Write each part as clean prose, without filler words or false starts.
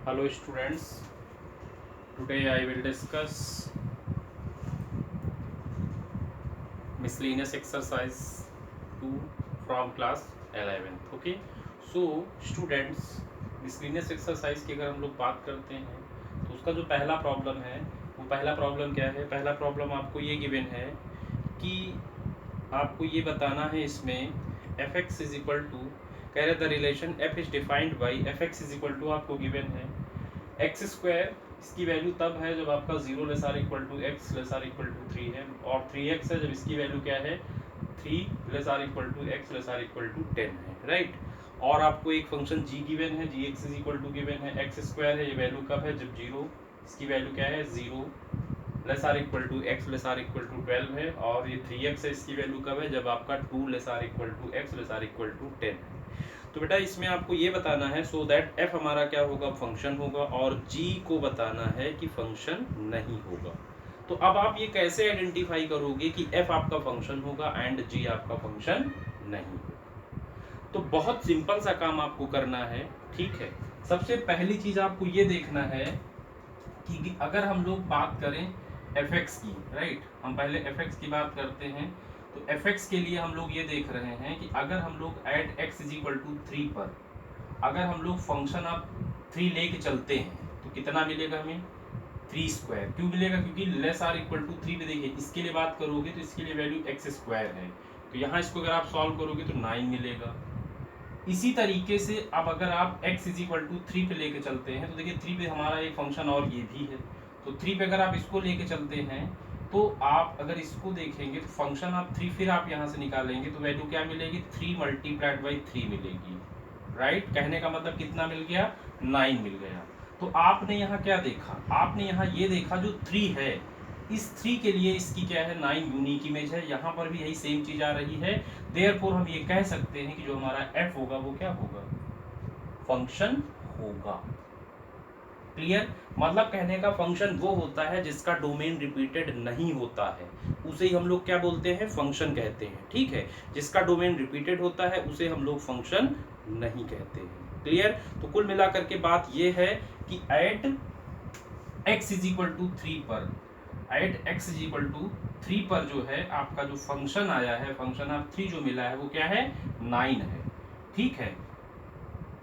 Hello students, today I will discuss miscellaneous exercise 2 from class 11th. Okay, so students miscellaneous exercise की अगर हम लोग बात करते हैं तो उसका जो पहला प्रॉब्लम है वो पहला प्रॉब्लम क्या है। पहला प्रॉब्लम आपको ये गिवन है कि आपको ये बताना है इसमें fx इज इक्वल टू, कह रहे the relation f is defined by fx is equal to, आपको गिवन है एक्स स्क्वायर, इसकी वैल्यू तब है जब आपका 0 less or equal to x less or equal to 3 है, और 3x है जब इसकी वैल्यू क्या है 3 less or equal to x less or equal to 10 है, राइट। और आपको एक फंक्शन g गिवन है, g x is equal to given है, एक्स स्क्वायर है, ये वैल्यू कब है जब 0, इसकी वैल्यू क्या है 0 less or equal to x less or equal to 12 है, और ये 3x है, इसकी वैल्यू कब है जब आपका 2 less or equal to x less or equal to 10 है। तो बेटा इसमें आपको ये बताना है सो दैट f हमारा क्या होगा, फंक्शन होगा, और g को बताना है कि फंक्शन नहीं होगा। तो अब आप ये कैसे आइडेंटिफाई करोगे कि f आपका फंक्शन होगा एंड g आपका फंक्शन नहीं होगा। तो बहुत सिंपल सा काम आपको करना है, ठीक है। सबसे पहली चीज आपको ये देखना है कि अगर हम लोग बात करें fx की, राइट, हम पहले fx की बात करते हैं। तो fx के लिए हम लोग ये देख रहे हैं कि अगर हम लोग at x is equal to 3 पर अगर हम लोग फंक्शन ऑफ 3 लेके चलते हैं तो कितना मिलेगा हमें 3 स्क्वायर। क्यों मिलेगा, क्योंकि लेस आर इक्वल टू 3 पे देखिए इसके लिए बात करोगे तो इसके लिए वैल्यू x स्क्वायर है, तो यहाँ इसको अगर आप सॉल्व करोगे तो 9 मिलेगा। इसी तरीके से अब अगर आप x इज इक्वल टू 3 पे लेके चलते हैं तो देखिए 3 पे हमारा एक फंक्शन और ये भी है, तो 3 पे अगर आप इसको लेके चलते हैं तो आप अगर इसको देखेंगे तो फंक्शन आप 3 फिर आप यहाँ से निकालेंगे तो वैल्यू क्या मिलेगी 3 मल्टीप्लाइड बाई 3 मिलेगी, राइट। कहने का मतलब कितना मिल गया 9 मिल गया। तो आपने यहाँ क्या देखा, आपने यहाँ ये देखा जो 3 है, इस 3 के लिए इसकी क्या है 9 यूनिक इमेज है, यहाँ पर भी यही सेम चीज आ रही है। देयरफॉर हम ये कह सकते हैं कि जो हमारा f होगा वो क्या होगा, फंक्शन होगा। क्लियर, मतलब कहने का फंक्शन वो होता है जिसका डोमेन रिपीटेड नहीं होता है, उसे ही हम लोग क्या बोलते हैं फंक्शन कहते हैं, ठीक है। जिसका डोमेन रिपीटेड होता है उसे हम लोग फंक्शन नहीं कहते हैं। क्लियर, तो कुल मिलाकर के बात ये है कि at x is equal to 3 पर at x is equal to 3 पर जो है आपका जो फंक्शन आया है, फंक्शन ऑफ 3 जो मिला है वो क्या है 9 है, ठीक है।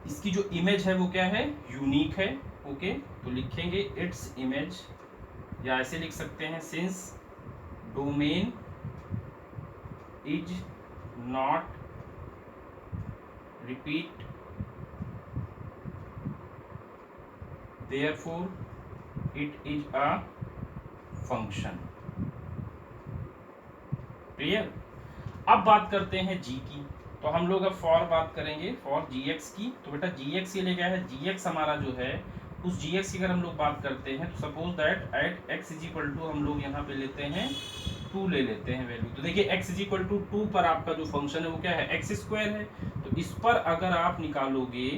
इसकी जो इमेज है वो क्या है यूनिक है, ओके। तो लिखेंगे इट्स इमेज, या ऐसे लिख सकते हैं since domain is not repeat therefore it is a function. Clear, अब बात करते हैं g की। तो हम लोग अब फॉर बात करेंगे फॉर gx की। तो बेटा gx के लिए क्या है, gx हमारा जो है उस gx की अगर हम लोग बात करते हैं तो suppose that at x is equal to हम लोग यहाँ पे लेते हैं 2 ले लेते हैं वैल्यू। तो देखिए x इज इक्वल टू 2 पर आपका जो फंक्शन है वो क्या है एक्स स्क्वायर है। तो इस पर अगर आप निकालोगे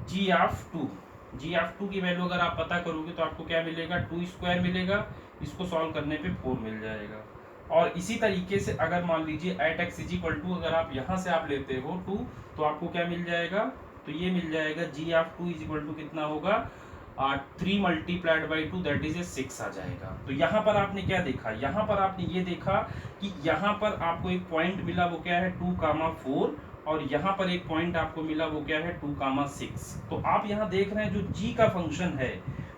g ऑफ 2 की वैल्यू अगर आप पता करोगे तो आपको क्या मिलेगा 2 स्क्वायर मिलेगा, इसको सॉल्व करने पे 4 मिल जाएगा। और इसी तरीके से अगर मान लीजिए at x is equal to अगर आप यहाँ से आप लेते हो 2 तो आपको क्या मिल जाएगा, तो ये मिल जाएगा g of 2 is equal to कितना होगा 3 मल्टीप्लाइड बाई 2 दैट इज 6 आ जाएगा। तो यहाँ पर आपने क्या देखा, यहाँ पर आपने ये देखा कि यहाँ पर आपको एक पॉइंट मिला वो क्या है 2,4, और यहाँ पर एक पॉइंट आपको मिला वो क्या है 2,6। तो आप यहाँ देख रहे हैं जो g का फंक्शन है,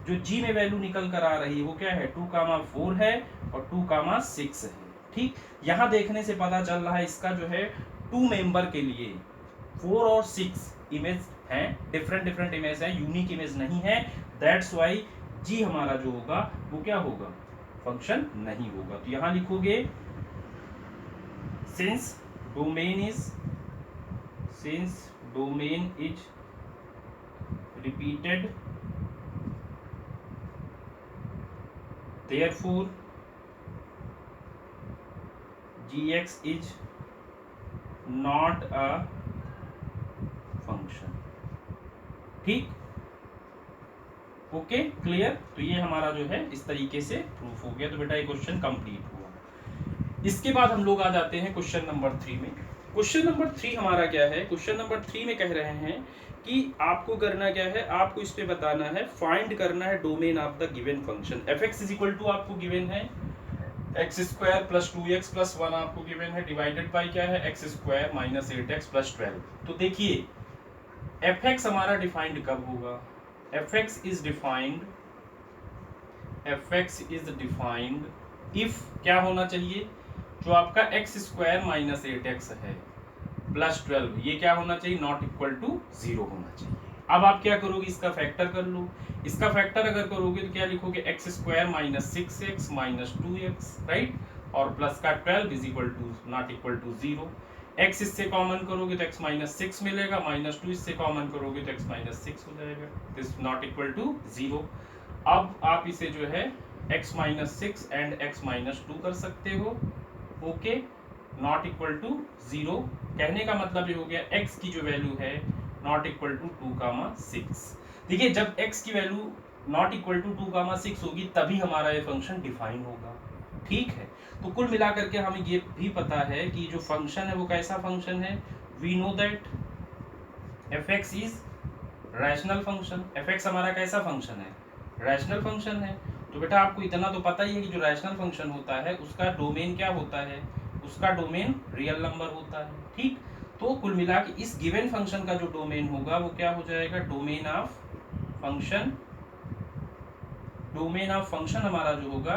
जो g में वैल्यू निकल कर आ रही है वो क्या है 2,4 है और 2,6 है, ठीक। यहाँ देखने से पता चल रहा है इसका जो है 2 मेंबर के लिए 4 और 6 इमेज हैं, डिफरेंट इमेज है, यूनिक इमेज नहीं है। दैट्स वाई g हमारा जो होगा वो क्या होगा फंक्शन नहीं होगा। तो यहाँ लिखोगे since domain is repeated therefore gx is not a function, ठीक, ओके क्लियर। तो ये हमारा जो है इस तरीके से प्रूफ हो गया। तो बेटा ये क्वेश्चन कंप्लीट हुआ। इसके बाद हम लोग आ जाते हैं क्वेश्चन नंबर 3 में। क्वेश्चन नंबर 3 हमारा क्या है, क्वेश्चन नंबर 3 में कह रहे हैं कि आपको करना क्या है, आपको इस पे बताना है, फाइंड करना है domain of the given function. fx is equal to आपको गिवन है x square plus 2x plus 1 आपको गिवन है, डिवाइडेड बाई क्या है x square minus 8x plus 12। तो देखिए fx हमारा डिफाइंड कब होगा, fx इज डिफाइंड इफ क्या होना चाहिए, जो आपका एक्स स्क्वायर माइनस 8x है प्लस 12 ये क्या होना चाहिए, नॉट इक्वल टू 0 होना चाहिए। अब आप क्या करोगे, इसका फैक्टर कर लो। इसका फैक्टर अगर करोगे तो क्या लिखोगे, x square minus 6x minus 2x, right, और प्लस का 12 is equal to not equal to 0। x इससे कॉमन करोगे तो x माइनस 6 मिलेगा, माइनस 2 इससे कॉमन करोगे तो x माइनस 6 हो जाएगा, दिस नॉट इक्वल टू 0। अब आप इसे जो है x minus 6 and x minus 2 कर सकते हो, ओके, नॉट इक्वल टू 0। कहने का मतलब ये हो गया x की जो वैल्यू है नॉट इक्वल टू 2,6। देखिए जब x की वैल्यू नॉट इक्वल टू 2,6 होगी तभी हमारा ये फंक्शन डिफाइन होगा, ठीक है। तो कुल मिलाकर के हमें ये भी पता है कि जो फंक्शन है वो कैसा फंक्शन है, we know that fx is rational function. fx हमारा कैसा फंक्शन है, रैशनल फंक्शन है। तो बेटा आपको इतना तो पता ही है कि जो रैशनल फंक्शन होता है उसका डोमेन क्या होता है, उसका डोमेन रियल नंबर होता है, ठीक। तो कुल मिला के इस गिवन फंक्शन का जो डोमेन होगा वो क्या हो जाएगा, domain of function. Domain of function हमारा जो होगा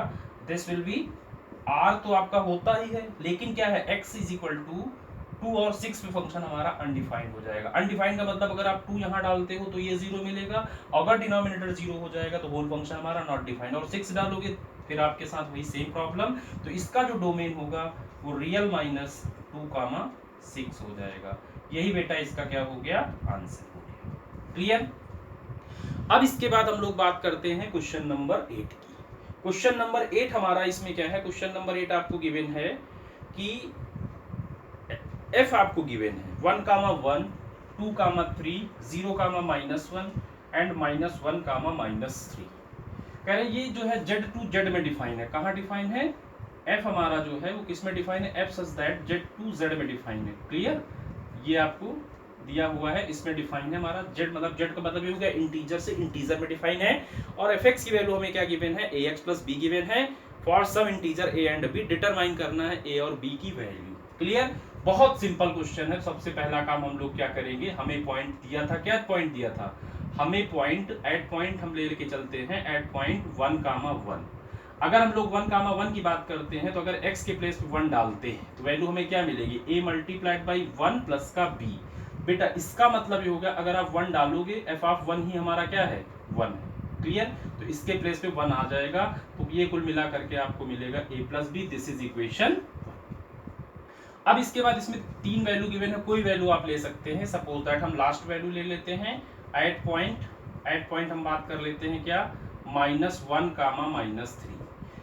दिस विल बी r, तो आपका होता ही है, लेकिन क्या है x इज इक्वल टू 2 और 6 पे फंक्शन हमारा अनडिफाइंड हो जाएगा। अनडिफाइंड का मतलब अगर आप 2 यहाँ डालते हो तो ये 0 मिलेगा, अगर डिनोमिनेटर 0 हो जाएगा तो होल फंक्शन हमारा नॉट डिफाइंड, और 6 डालोगे फिर आपके साथ वही सेम प्रॉब्लम। तो इसका जो डोमेन होगा वो रियल माइनस 2,6 हो जाएगा। यही बेटा इसका क्या हो गया, आंसर हो गया। क्लियर। अब इसके बाद हम लोग बात करते हैं क्वेश्चन नंबर 8 की। क्वेश्चन नंबर 8 हमारा इसमें क्या है, क्वेश्चन नंबर 8 आपको गिवन है कि f आपको गिवन है 1,1 2,3 0,-1 एंड -1,-3। कह रहे ये जो है z टू z में डिफाइन है। कहाँ डिफाइन है, f हमारा जो है वो किस में डिफाइन है, f such that z to z में डिफाइन है। क्लियर, ये आपको दिया हुआ है, इसमें डिफाइन है हमारा z, मतलब z का मतलब ये हो गया इंटीजर से इंटीजर में डिफाइन है। और fx की वैल्यू हमें क्या गिवन है, ax प्लस b गिवन है। For some integer a and b determine करना है a और b की वैल्यू। क्लियर, बहुत सिंपल क्वेश्चन है। सबसे पहला काम हम लोग क्या करेंगे, हमें पॉइंट दिया था, क्या पॉइंट दिया था हमें, पॉइंट एट पॉइंट हम लेके चलते हैं एट पॉइंट 1,1। अगर हम लोग 1,1 की बात करते हैं तो अगर x के प्लेस पे 1 डालते हैं तो वैल्यू हमें क्या मिलेगी, a मल्टीप्लाइड बाई 1 प्लस का b। बेटा इसका मतलब ये होगा अगर आप 1 डालोगे f ऑफ 1 ही हमारा क्या है, 1 है। क्लियर, तो इसके प्लेस पे 1 आ जाएगा, तो ये कुल मिला करके आपको मिलेगा a plus B, this is equation. अब इसके बाद इसमें 3 वैल्यू गिवन है, कोई वैल्यू आप ले सकते हैं। सपोज दैट हम लास्ट वैल्यू ले लेते हैं एट पॉइंट हम बात कर लेते हैं क्या, -1,-3।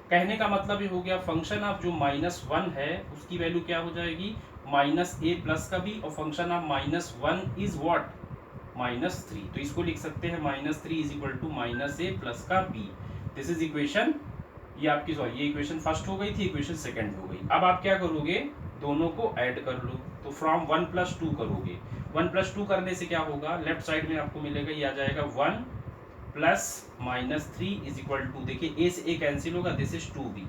कहने का मतलब ये हो गया फंक्शन ऑफ जो -1 है उसकी वैल्यू क्या हो जाएगी, -a प्लस का b, और फंक्शन ऑफ -1 इज व्हाट, -3। तो इसको लिख सकते हैं -3 is equal to -a plus का b, दिस इज इक्वेशन। ये आपकी सॉरी ये इक्वेशन फर्स्ट हो गई थी, इक्वेशन सेकंड हो गई। अब आप क्या करोगे, दोनों को ऐड कर लो, तो फ्रॉम 1 + 2 करोगे। 1 + 2 करने से क्या होगा, लेफ्ट साइड में आपको मिलेगा, ये आ जाएगा 1 + -3 इज इक्वल टू, देखिए a से a कैंसिल होगा, दिस इज 2b।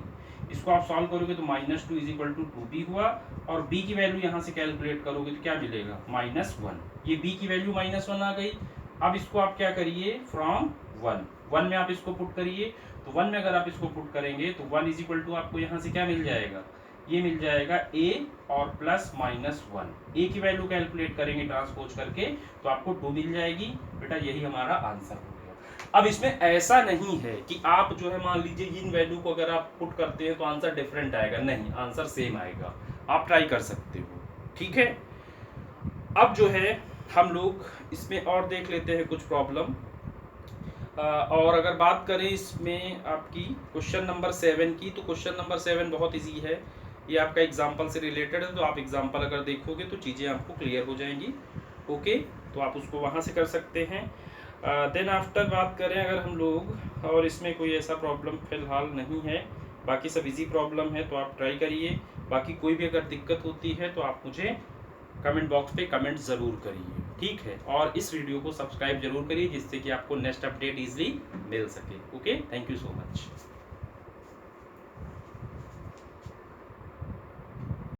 इसको आप सॉल्व करोगे तो -2 इज इक्वल टू 2b हुआ, और b की वैल्यू यहाँ से कैलकुलेट करोगे तो क्या मिलेगा, -1। ये b की वैल्यू -1 आ गई। अब इसको आप क्या करिए, फ्रॉम 1 में आप इसको पुट करिए, तो 1 में अगर आप इसको पुट करेंगे तो 1 इज इक्वल टू आपको यहाँ से क्या मिल जाएगा, ये मिल जाएगा a और प्लस -1। a की वैल्यू कैलकुलेट करेंगे ट्रांसपोज करके तो आपको 2 मिल जाएगी। बेटा यही हमारा आंसर हो गया। अब इसमें ऐसा नहीं है कि आप जो है मान लीजिए इन वैल्यू को अगर आप पुट करते हैं तो आंसर डिफरेंट आएगा, नहीं, आंसर सेम आएगा। आप ट्राई कर सकते हो, ठीक है। अब जो है हम लोग इसमें और देख लेते हैं कुछ प्रॉब्लम। और अगर बात करें इसमें आपकी क्वेश्चन नंबर 7 की, तो क्वेश्चन नंबर 7 बहुत इजी है, ये आपका एग्जाम्पल से रिलेटेड है। तो आप एग्जाम्पल अगर देखोगे तो चीज़ें आपको क्लियर हो जाएंगी, ओके, तो आप उसको वहाँ से कर सकते हैं। देन आफ्टर बात करें अगर हम लोग, और इसमें कोई ऐसा प्रॉब्लम फिलहाल नहीं है, बाकी सब इजी प्रॉब्लम है, तो आप ट्राई करिए। बाकी कोई भी अगर दिक्कत होती है तो आप मुझे कमेंट बॉक्स पे कमेंट ज़रूर करिए, ठीक है। और इस वीडियो को सब्सक्राइब जरूर करिए जिससे कि आपको नेक्स्ट अपडेट ईजिली मिल सके। Okay, thank you so much.